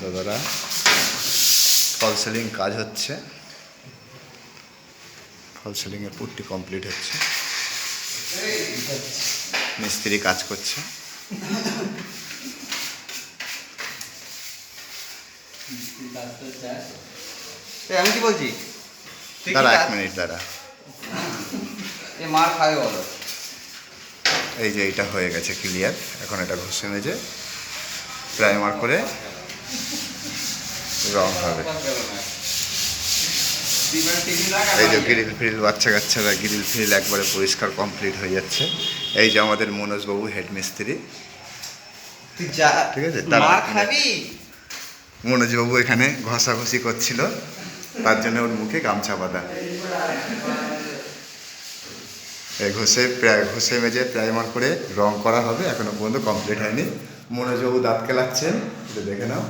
দাদারা ফল সিলিং কাজ হচ্ছে, ফল সিলিংয়ের পুটটি কমপ্লিট হচ্ছে, মিস্ত্রি কাজ করছে। আমি কি বলছি, দাঁড়া 1 মিনিট দাঁড়া। মার খাবে বলো। এই যে এইটা হয়ে গেছে ক্লিয়ার। এখন এটা ঘষে মেজে প্রাইমার করে রং হবে। এই যে গ্রিল ফ্রিল, বাচ্চা কাচ্চারা গ্রিল ফ্রিল একবারে পরিষ্কার কমপ্লিট হয়ে যাচ্ছে। এই যে আমাদের মনোজবাবু হেড মিস্ত্রি, ঠিক আছে। মনোজবাবু এখানে ঘষাঘষি করছিল, তার জন্য ওর মুখে গামছা বাঁধা। ঘষে মেজে প্রাইমার করে রং করা হবে, এখনো পর্যন্ত কমপ্লিট হয়নি। মনোজবাবু দাঁত কেলাচ্ছেন, এটা দেখে নাও।